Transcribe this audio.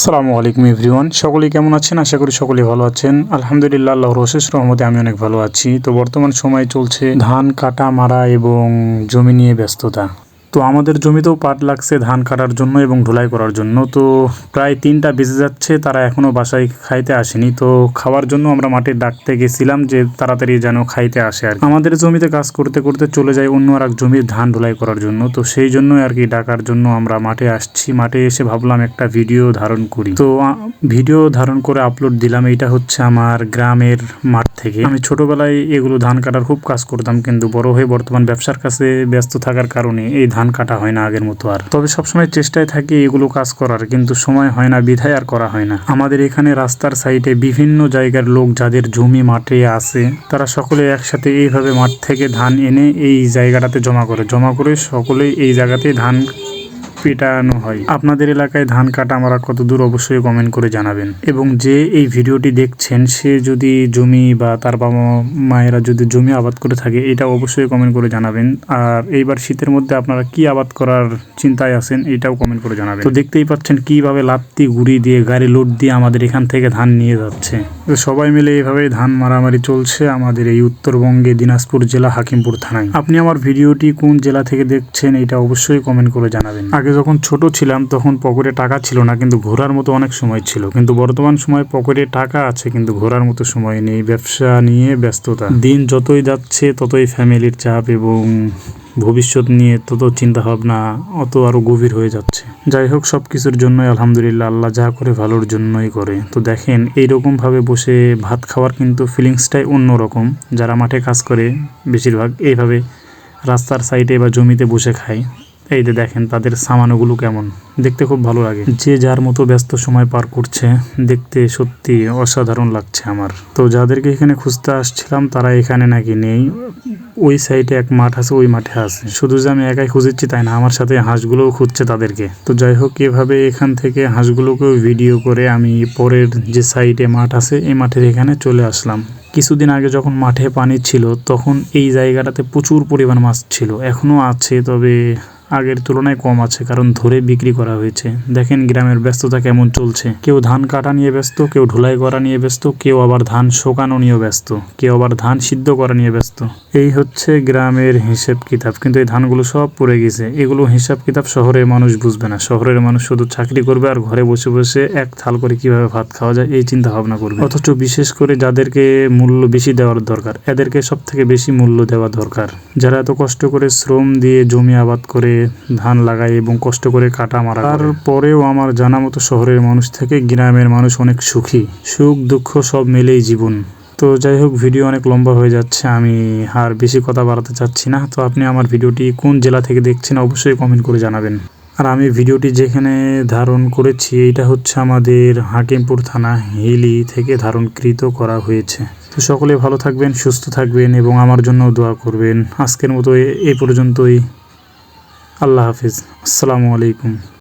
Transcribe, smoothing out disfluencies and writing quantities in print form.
আসসালামু আলাইকুম এভরিওয়ান, সকলেই কেমন আছেন? আশা করি সকলেই ভালো আছেন। আলহামদুলিল্লাহ, আল্লাহর অশেষ রহমতে আমি অনেক ভালো আছি। তো বর্তমান সময়ে চলছে ধান কাটা, মারা এবং জমি নিয়ে ব্যস্ততা। তো আমাদের জমিতেও পাট লাগছে ধান কাটার জন্য এবং ঢোলাই করার জন্য। তো প্রায় 3টা বেজে যাচ্ছে, তারা এখনও বাসায় খাইতে আসেনি। তো খাওয়ার জন্য আমরা মাঠে ডাকতে গেছিলাম যে তাড়াতাড়ি যেন খাইতে আসে আর কি। আমাদের জমিতে কাজ করতে করতে চলে যায় অন্য আর এক জমির ধান ঢোলাই করার জন্য। তো সেই জন্যই আর কি ডাকার জন্য আমরা মাঠে আসছি। মাঠে এসে ভাবলাম একটা ভিডিও ধারণ করি। তো ভিডিও ধারণ করে আপলোড দিলাম। এইটা হচ্ছে আমার গ্রামের মাঠ থেকে। আমি ছোটবেলায় এগুলো ধান কাটার খুব কাজ করতাম, কিন্তু বড় হয়ে বর্তমান ব্যবসার কাছে ব্যস্ত থাকার কারণে এই ধান কাটা হয় না আগের মতো আর। তবে সবসময় চেষ্টায় থাকি এগুলো কাজ করার, কিন্তু সময় হয় না বিধায় আর করা হয় না। আমাদের এখানে রাস্তার সাইডে বিভিন্ন জায়গার লোক যাদের জমি মাঠে আছে, তারা সকলে একসাথে এইভাবে মাঠ থেকে ধান এনে এই জায়গাটাতে জমা করে সকলেই এই জায়গাতে ধান পেটানো হয়। আপনাদের এলাকায় ধান কাটা মারা কত দূর অবশ্যই কমেন্ট করে জানাবেন। এবং যে এই ভিডিওটি দেখছেন সে যদি জমি বা তার বাবা মায়েরা যদি জমি আবাদ করে থাকে, এটা অবশ্যই কমেন্ট করে জানাবেন। আর এইবার শীতের মধ্যে আপনারা কি আবাদ করার চিন্তায় আছেন, এটাও কমেন্ট করে জানাবেন। তো দেখতেই পাচ্ছেন কিভাবে লাত্তি গুড়ি দিয়ে গাড়ি লোড দিয়ে আমাদের এখান থেকে ধান নিয়ে যাচ্ছে। তো সবাই মিলে এইভাবেই ধান মারামারি চলছে আমাদের এই উত্তরবঙ্গে দিনাজপুর জেলা হাকিমপুর থানায়। আপনি আমার ভিডিওটি কোন জেলা থেকে দেখছেন, এটা অবশ্যই কমেন্ট করে জানাবেন। আগে যখন ছোট ছিলাম তখন পকেটে টাকা ছিল না, কিন্তু ঘোরার মতো অনেক সময় ছিল। কিন্তু বর্তমান সময়ে পকেটে টাকা আছে কিন্তু ঘোরার মতো সময় নেই। ব্যবসা নিয়ে ব্যস্ততা, দিন যতই যাচ্ছে ততই ফ্যামিলির চাপ এবং ভবিষ্যৎ নিয়ে তত চিন্তা ভাবনা অত আরো গভীর হয়ে যাচ্ছে। যাই হোক, সব কিছুর জন্যই আলহামদুলিল্লাহ, আল্লাহ যা করে ভালোর জন্যই করে। তো দেখেন, এইরকম ভাবে বসে ভাত খাওয়ার কিন্তু ফিলিংসটাই অন্যরকম। যারা মাঠে কাজ করে বেশিরভাগ এইভাবে রাস্তার সাইডে বা জমিতে বসে খায়। এই যে দেখেন তাদের সামানগুলো কেমন, দেখতে খুব ভালো লাগে। যে যার মতো ব্যস্ত সময় পার করছে, দেখতে সত্যি অসাধারণ লাগছে আমার। তো যাদেরকে এখানে খুঁজতে আসছিলাম তারা এখানে নাকি নেই। ওই সাইডে এক মাঠ আছে, ওই মাঠে আছে। শুধু যে আমি একাই খুঁজেছি তাই না, আমার সাথে হাঁসগুলোও খুঁজছে তাদেরকে। তো যাই হোক, এভাবে এখান থেকে হাঁসগুলোকেও ভিডিও করে আমি পরের যে সাইডে মাঠ আছে এই মাঠের এখানে চলে আসলাম। কিছুদিন আগে যখন মাঠে পানি ছিল তখন এই জায়গাটাতে প্রচুর পরিমাণ মাছ ছিল, এখনও আছে, তবে আগের তুলনায় কম আছে, কারণ ধরে বিক্রি করা হয়েছে। দেখেন গ্রামের ব্যস্ততা কেমন চলছে। কেউ ধান কাটা নিয়ে ব্যস্ত, কেউ ঢোলাই করা নিয়ে ব্যস্ত, কেউ আবার ধান শোকানো নিয়ে ব্যস্ত, কেউ আবার ধান সিদ্ধ করা নিয়ে ব্যস্ত। এই হচ্ছে গ্রামের হিসেব কিতাব। কিন্তু এই ধানগুলো সব পড়ে গেছে। এগুলো হিসাব কিতাব শহরের মানুষ বুঝবে না। শহরের মানুষ শুধু চাকরি করবে আর ঘরে বসে বসে এক থাল করে কিভাবে ভাত খাওয়া যায় এই চিন্তা ভাবনা করবে। অথচ বিশেষ করে যাদেরকে মূল্য বেশি দেওয়ার দরকার, এদেরকে সব থেকে বেশি মূল্য দেওয়া দরকার। যারা এত কষ্ট করে শ্রম দিয়ে জমি আবাদ করে ধান লাগায় এবং কষ্ট করে কাটা মারা, তারপরেও আমার জানা মতো শহরের মানুষ থেকে গ্রামের মানুষ অনেক সুখী। সুখ দুঃখ সব মিলেই জীবন। তো যাই হোক, ভিডিও অনেক লম্বা হয়ে যাচ্ছে, আমি আর বেশি কথা বাড়াতে চাচ্ছি না। তো আপনি আমার ভিডিওটি কোন জেলা থেকে দেখছেন অবশ্যই কমেন্ট করে জানাবেন। আর আমি ভিডিওটি যেখানে ধারণ করেছি এটা হচ্ছে আমাদের হাকিমপুর থানা হিলি থেকে ধারণকৃত করা হয়েছে। তো সকলে ভালো থাকবেন, সুস্থ থাকবেন এবং আমার জন্য দোয়া করবেন। আজকের মতো এই পর্যন্তই। আল্লাহ হাফিজ, আসসালামু আলাইকুম।